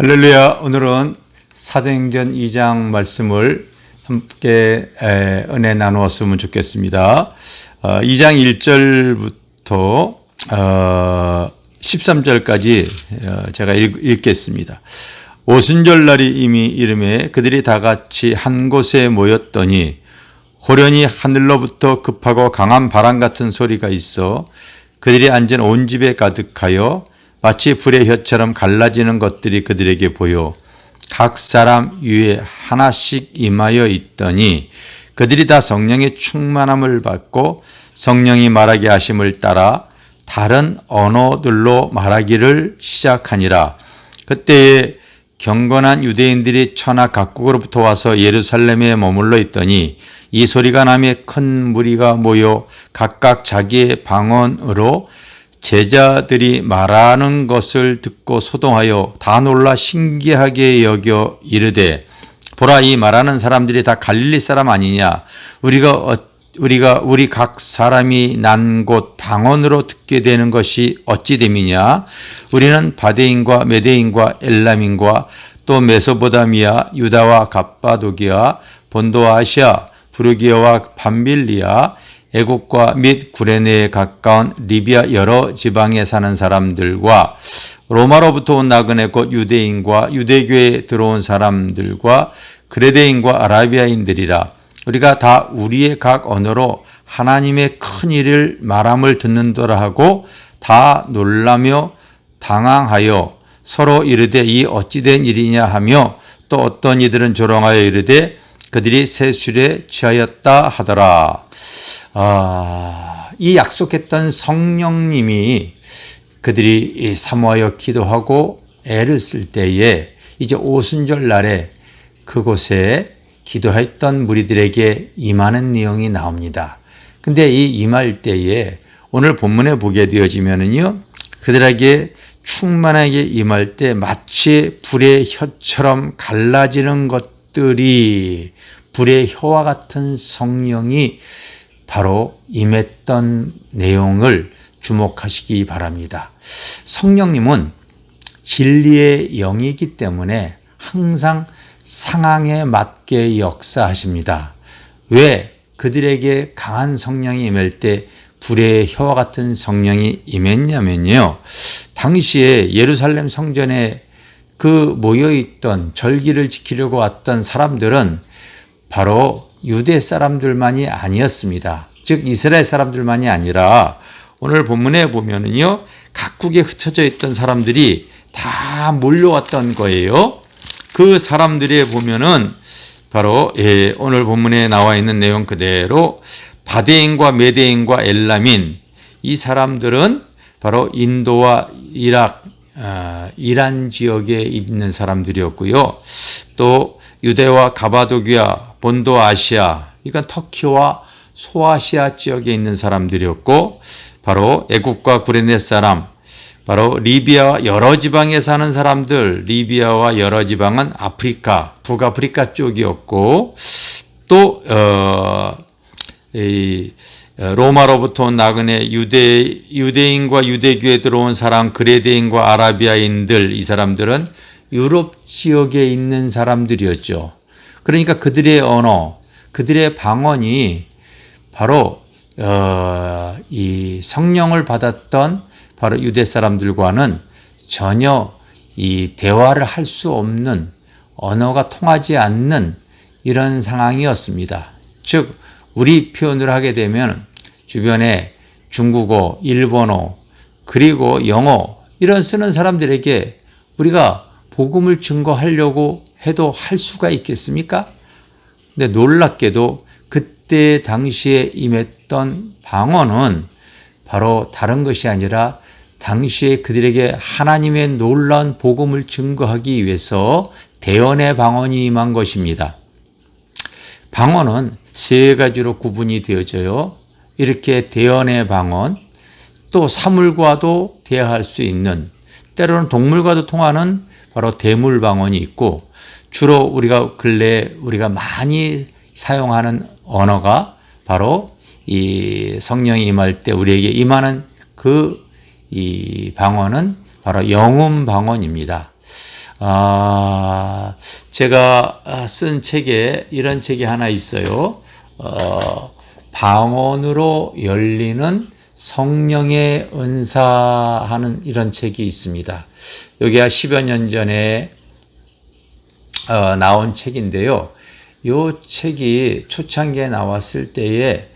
할렐루야. 오늘은 사도행전 2장 말씀을 함께 은혜 나누었으면 좋겠습니다. 2장 1절부터 13절까지 제가 읽겠습니다. 오순절 날이 이미 이름에 그들이 다 같이 한 곳에 모였더니 호련히 하늘로부터 급하고 강한 바람 같은 소리가 있어 그들이 앉은 온 집에 가득하여 마치 불의 혀처럼 갈라지는 것들이 그들에게 보여 각 사람 위에 하나씩 임하여 있더니 그들이 다 성령의 충만함을 받고 성령이 말하게 하심을 따라 다른 언어들로 말하기를 시작하니라. 그때에 경건한 유대인들이 천하 각국으로부터 와서 예루살렘에 머물러 있더니 이 소리가 나며 큰 무리가 모여 각각 자기의 방언으로 제자들이 말하는 것을 듣고 소동하여 다 놀라 신기하게 여겨 이르되 보라, 이 말하는 사람들이 다 갈릴리 사람 아니냐? 우리 각 사람이 난 곳 방언으로 듣게 되는 것이 어찌 됨이냐? 우리는 바데인과 메데인과 엘람인과 또 메소포타미아, 유다와 갑바도기아, 본도와 아시아, 부르기아와 밤빌리아, 애국과 및 구레네에 가까운 리비아 여러 지방에 사는 사람들과 로마로부터 온 나그네 곧 유대인과 유대교에 들어온 사람들과 그레데인과 아라비아인들이라. 우리가 다 우리의 각 언어로 하나님의 큰 일을 말함을 듣는도라 하고 다 놀라며 당황하여 서로 이르되 이 어찌된 일이냐 하며 또 어떤 이들은 조롱하여 이르되 그들이 세술에 취하였다 하더라. 이 약속했던 성령님이 그들이 사모하여 기도하고 애를 쓸 때에 이제 오순절 날에 그곳에 기도했던 무리들에게 임하는 내용이 나옵니다. 근데 이 임할 때에 오늘 본문에 보게 되어지면은요, 그들에게 충만하게 임할 때 마치 불의 혀처럼 갈라지는 것들이 불의 혀와 같은 성령이 바로 임했던 내용을 주목하시기 바랍니다. 성령님은 진리의 영이기 때문에 항상 상황에 맞게 역사하십니다. 왜 그들에게 강한 성령이 임할 때 불의 혀와 같은 성령이 임했냐면요, 당시에 예루살렘 성전에 그 모여있던 절기를 지키려고 왔던 사람들은 바로 유대 사람들만이 아니었습니다. 즉 이스라엘 사람들만이 아니라 오늘 본문에 보면은요, 각국에 흩어져 있던 사람들이 다 몰려왔던 거예요. 그 사람들에 보면은 바로 오늘 본문에 나와 있는 내용 그대로 바데인과 메데인과 엘람인, 이 사람들은 바로 인도와 이란 지역에 있는 사람들이었고요. 또 유대와 가바도기아, 본도 아시아, 이건 터키와 소아시아 지역에 있는 사람들이었고, 바로 애국과 구레네 사람, 바로 리비아와 여러 지방에 사는 사람들, 리비아와 여러 지방은 아프리카, 북아프리카 쪽이었고, 또 로마로부터 온 나그네 유대인과 유대교에 들어온 사람, 그레데인과 아라비아인들, 이 사람들은 유럽 지역에 있는 사람들이었죠. 그러니까 그들의 언어, 그들의 방언이 바로 이 성령을 받았던 바로 유대 사람들과는 전혀 이 대화를 할 수 없는, 언어가 통하지 않는 이런 상황이었습니다. 즉 우리 표현을 하게 되면 주변에 중국어, 일본어, 그리고 영어 이런 쓰는 사람들에게 우리가 복음을 증거하려고 해도 할 수가 있겠습니까? 근데 놀랍게도 그때 당시에 임했던 방언은 바로 다른 것이 아니라 당시에 그들에게 하나님의 놀라운 복음을 증거하기 위해서 대언의 방언이 임한 것입니다. 방언은 세 가지로 구분이 되어져요. 이렇게 대언의 방언, 또 사물과도 대화할 수 있는, 때로는 동물과도 통하는 바로 대물 방언이 있고, 주로 우리가 근래에 우리가 많이 사용하는 언어가 바로 이 성령이 임할 때 우리에게 임하는 이 방언은 바로 영음 방언입니다. 제가 쓴 책에 이런 책이 하나 있어요. 방언으로 열리는 성령의 은사하는 이런 책이 있습니다. 여기가 10여 년 전에 나온 책인데요. 이 책이 초창기에 나왔을 때에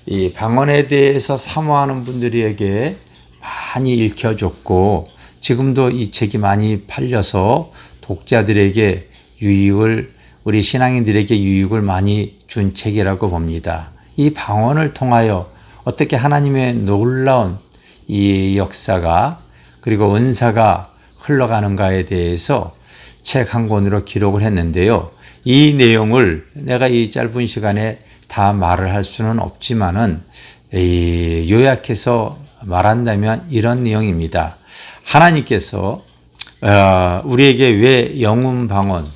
이 방언에 대해서 사모하는 분들에게 많이 읽혀졌고, 지금도 이 책이 많이 팔려서 독자들에게 유익을, 우리 신앙인들에게 유익을 많이 준 책이라고 봅니다. 이 방언을 통하여 어떻게 하나님의 놀라운 이 역사가 그리고 은사가 흘러가는가에 대해서 책 한 권으로 기록을 했는데요. 이 내용을 내가 이 짧은 시간에 다 말을 할 수는 없지만은 요약해서 말한다면 이런 내용입니다. 하나님께서 우리에게 왜 영혼 방언,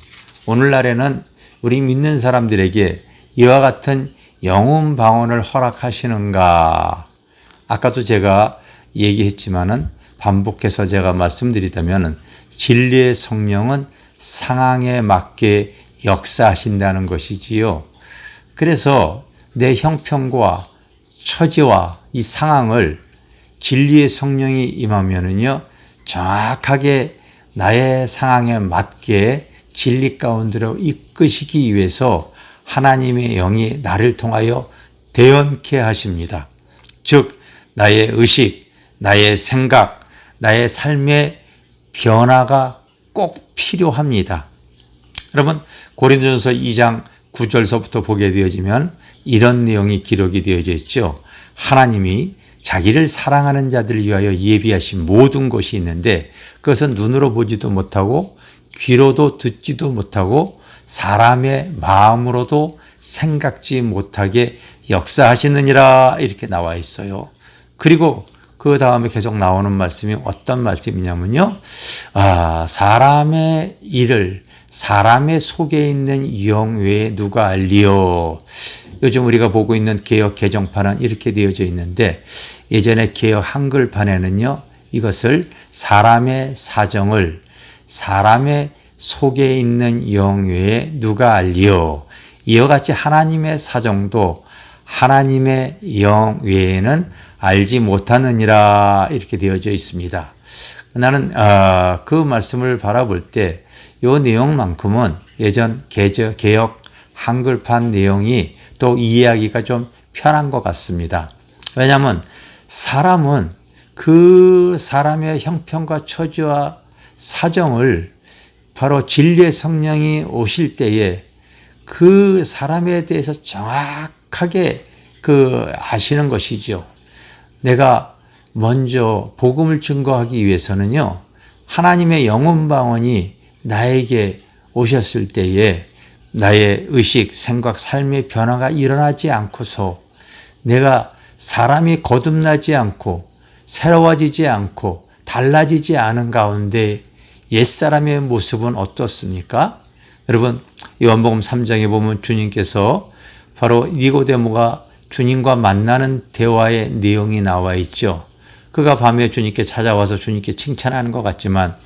오늘날에는 우리 믿는 사람들에게 이와 같은 영혼 방언을 허락하시는가? 아까도 제가 얘기했지만은 반복해서 제가 말씀드리자면은 진리의 성령은 상황에 맞게 역사하신다는 것이지요. 그래서 내 형편과 처지와 이 상황을 진리의 성령이 임하면은요, 정확하게 나의 상황에 맞게 진리 가운데로 이끄시기 위해서 하나님의 영이 나를 통하여 대언케 하십니다. 즉 나의 의식, 나의 생각, 나의 삶의 변화가 꼭 필요합니다. 여러분, 고린도전서 2장 9절서부터 보게 되어지면 이런 내용이 기록이 되어져 있죠. 하나님이 자기를 사랑하는 자들을 위하여 예비하신 모든 것이 있는데 그것은 눈으로 보지도 못하고 귀로도 듣지도 못하고 사람의 마음으로도 생각지 못하게 역사하시느니라, 이렇게 나와 있어요. 그리고 그 다음에 계속 나오는 말씀이 어떤 말씀이냐면요. 사람의 일을 사람의 속에 있는 영 외에 누가 알리요. 요즘 우리가 보고 있는 개역 개정판은 이렇게 되어져 있는데 예전에 개역 한글판에는요, 이것을 사람의 사정을 사람의 속에 있는 영 외에 누가 알리요. 이와 같이 하나님의 사정도 하나님의 영 외에는 알지 못하느니라, 이렇게 되어져 있습니다. 나는 그 말씀을 바라볼 때 이 내용만큼은 예전 개역 한글판 내용이 또 이해하기가 좀 편한 것 같습니다. 왜냐하면 사람은 그 사람의 형편과 처지와 사정을 바로 진리의 성령이 오실 때에 그 사람에 대해서 정확하게 아시는 것이죠. 내가 먼저 복음을 증거하기 위해서는요, 하나님의 영혼 방언이 나에게 오셨을 때에 나의 의식, 생각, 삶의 변화가 일어나지 않고서 내가 사람이 거듭나지 않고 새로워지지 않고 달라지지 않은 가운데 옛사람의 모습은 어떻습니까? 여러분, 요한복음 3장에 보면 주님께서 바로 니고데모가 주님과 만나는 대화의 내용이 나와 있죠. 그가 밤에 주님께 찾아와서 주님께 칭찬하는 것 같지만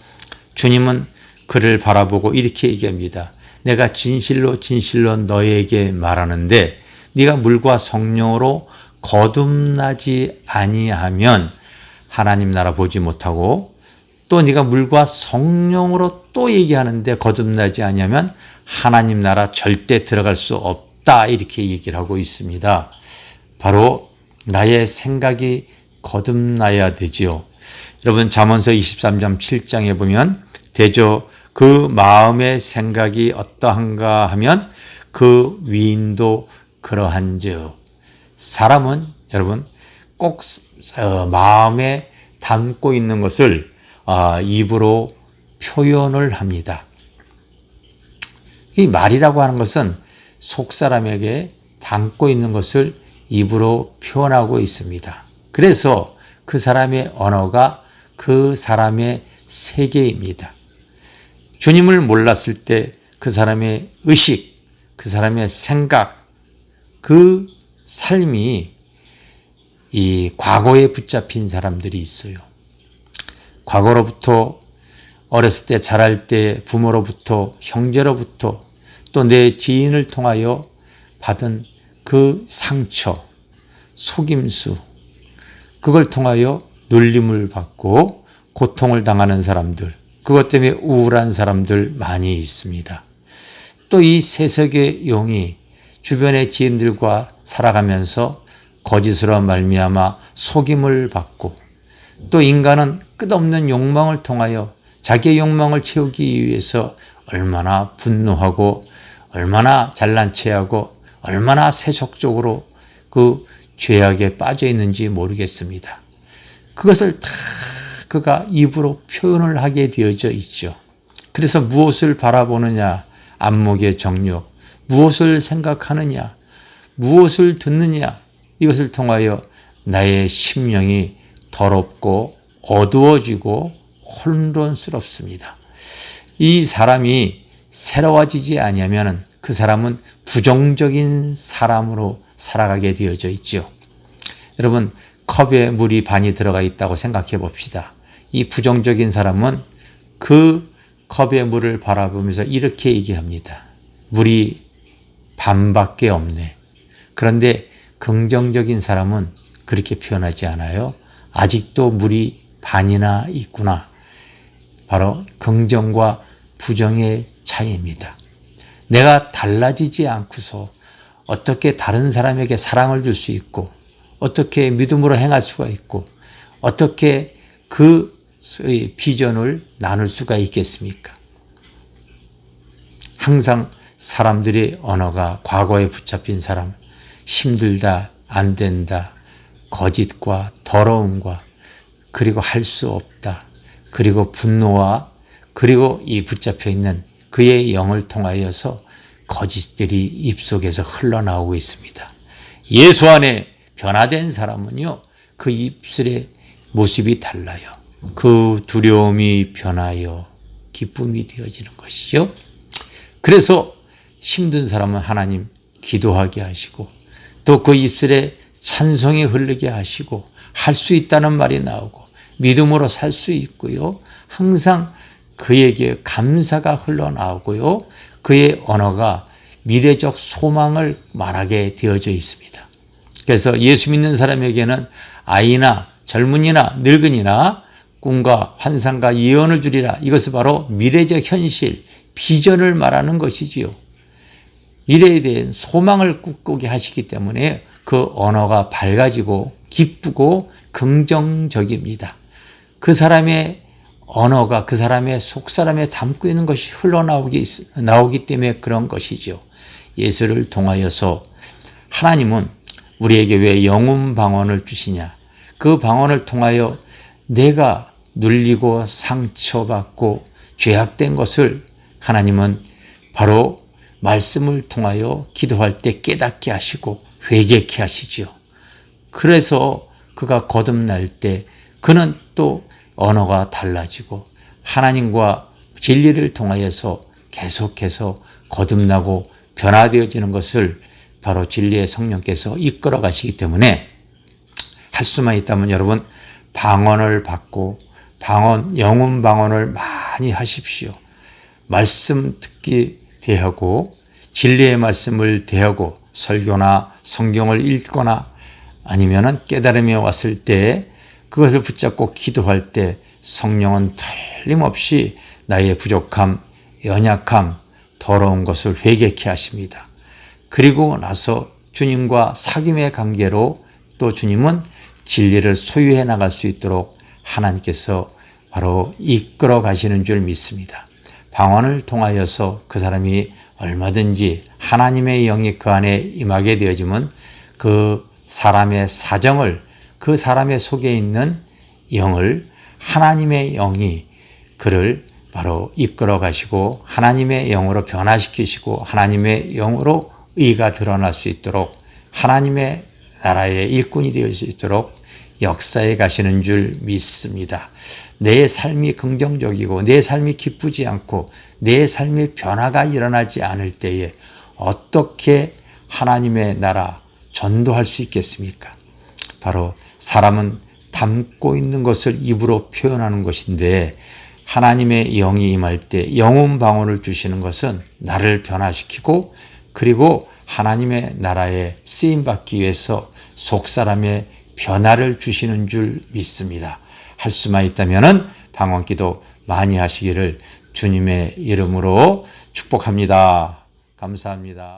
주님은 그를 바라보고 이렇게 얘기합니다. 내가 진실로 진실로 너에게 말하는데 네가 물과 성령으로 거듭나지 아니하면 하나님 나라 보지 못하고, 또 네가 물과 성령으로 또 얘기하는데 거듭나지 아니하면 하나님 나라 절대 들어갈 수 없다, 이렇게 얘기를 하고 있습니다. 바로 나의 생각이 거듭나야 되지요. 여러분, 잠언서 23장 7장에 보면 대저 그 마음의 생각이 어떠한가 하면 그 위인도 그러한즉. 사람은 여러분 꼭 마음에 담고 있는 것을 입으로 표현을 합니다. 이 말이라고 하는 것은 속 사람에게 담고 있는 것을 입으로 표현하고 있습니다. 그래서 그 사람의 언어가 그 사람의 세계입니다. 주님을 몰랐을 때 그 사람의 의식, 그 사람의 생각, 그 삶이 이 과거에 붙잡힌 사람들이 있어요. 과거로부터 어렸을 때 자랄 때 부모로부터 형제로부터 또 내 지인을 통하여 받은 그 상처, 속임수, 그걸 통하여 눌림을 받고 고통을 당하는 사람들, 그것 때문에 우울한 사람들 많이 있습니다. 또 이 세속의 용이 주변의 지인들과 살아가면서 거짓으로 말미암아 속임을 받고 또 인간은 끝없는 욕망을 통하여 자기의 욕망을 채우기 위해서 얼마나 분노하고 얼마나 잘난 체하고 얼마나 세속적으로 그 죄악에 빠져 있는지 모르겠습니다. 그것을 다 그가 입으로 표현을 하게 되어져 있죠. 그래서 무엇을 바라보느냐, 안목의 정욕, 무엇을 생각하느냐, 무엇을 듣느냐, 이것을 통하여 나의 심령이 더럽고 어두워지고 혼돈스럽습니다. 이 사람이 새로워지지 아니하면 그 사람은 부정적인 사람으로 살아가게 되어져 있죠. 여러분, 컵에 물이 반이 들어가 있다고 생각해 봅시다. 이 부정적인 사람은 그 컵의 물을 바라보면서 이렇게 얘기합니다. 물이 반밖에 없네. 그런데 긍정적인 사람은 그렇게 표현하지 않아요. 아직도 물이 반이나 있구나. 바로 긍정과 부정의 차이입니다. 내가 달라지지 않고서 어떻게 다른 사람에게 사랑을 줄 수 있고 어떻게 믿음으로 행할 수가 있고 어떻게 그 비전을 나눌 수가 있겠습니까? 항상 사람들의 언어가 과거에 붙잡힌 사람, 힘들다, 안 된다, 거짓과 더러움과 그리고 할 수 없다, 그리고 분노와 그리고 이 붙잡혀 있는 그의 영을 통하여서 거짓들이 입속에서 흘러나오고 있습니다. 예수 안에 변화된 사람은요, 그 입술의 모습이 달라요. 그 두려움이 변하여 기쁨이 되어지는 것이죠. 그래서 힘든 사람은 하나님 기도하게 하시고 또 그 입술에 찬송이 흐르게 하시고 할 수 있다는 말이 나오고 믿음으로 살 수 있고요. 항상 그에게 감사가 흘러나오고요. 그의 언어가 미래적 소망을 말하게 되어져 있습니다. 그래서 예수 믿는 사람에게는 아이나 젊은이나 늙은이나 꿈과 환상과 예언을 주리라. 이것은 바로 미래적 현실, 비전을 말하는 것이지요. 미래에 대한 소망을 꿈꾸게 하시기 때문에 그 언어가 밝아지고 기쁘고 긍정적입니다. 그 사람의 언어가 그 사람의 속사람에 담고 있는 것이 나오기 때문에 그런 것이죠. 예수를 통하여서 하나님은 우리에게 왜 영혼 방언을 주시냐? 그 방언을 통하여 내가 눌리고 상처받고 죄악된 것을 하나님은 바로 말씀을 통하여 기도할 때 깨닫게 하시고 회개케 하시죠. 그래서 그가 거듭날 때 그는 또 언어가 달라지고 하나님과 진리를 통하여서 계속해서 거듭나고 변화되어지는 것을 바로 진리의 성령께서 이끌어 가시기 때문에 할 수만 있다면 여러분 방언을 받고 영혼 방언을 많이 하십시오. 말씀 듣기 대하고 진리의 말씀을 대하고 설교나 성경을 읽거나 아니면은 깨달음이 왔을 때 그것을 붙잡고 기도할 때 성령은 틀림없이 나의 부족함, 연약함, 더러운 것을 회개케 하십니다. 그리고 나서 주님과 사귐의 관계로 또 주님은 진리를 소유해 나갈 수 있도록 하나님께서 바로 이끌어 가시는 줄 믿습니다. 방언을 통하여서 그 사람이 얼마든지 하나님의 영이 그 안에 임하게 되어지면 그 사람의 사정을 그 사람의 속에 있는 영을 하나님의 영이 그를 바로 이끌어 가시고 하나님의 영으로 변화시키시고 하나님의 영으로 의가 드러날 수 있도록 하나님의 나라의 일꾼이 되어 수 있도록 역사에 가시는 줄 믿습니다. 내 삶이 긍정적이고 내 삶이 기쁘지 않고 내 삶의 변화가 일어나지 않을 때에 어떻게 하나님의 나라 전도할 수 있겠습니까? 바로 사람은 담고 있는 것을 입으로 표현하는 것인데 하나님의 영이 임할 때 영혼 방언을 주시는 것은 나를 변화시키고 그리고 하나님의 나라에 쓰임받기 위해서 속사람의 변화를 주시는 줄 믿습니다. 할 수만 있다면 방언기도 많이 하시기를 주님의 이름으로 축복합니다. 감사합니다.